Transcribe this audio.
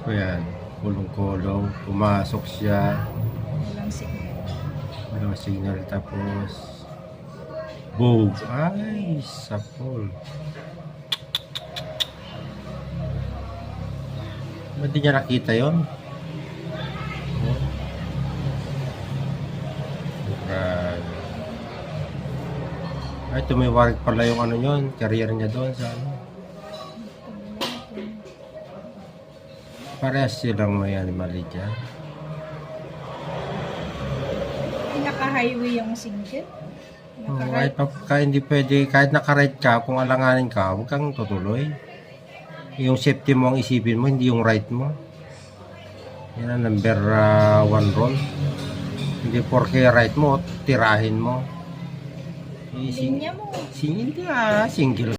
Ayan, kulong-kulong. Pumasok siya. Walang signal. Walang signal. Tapos, boom. Ay, sapol. Ba't di niya nakita yun? Oh. Grabe. Ay, tumiwarik pala yung ano yun. Career niya doon sa ano. Parehas silang may animali dyan. Naka-highway yung single. Kahit hindi pwede, kahit naka-right ka, kung alanganin ka, huwag kang tutuloy. Yung safety mo ang isipin mo, hindi yung right mo. Yan ang number 1 rule. Hindi porke right mo, tirahin mo. Linya mo. Single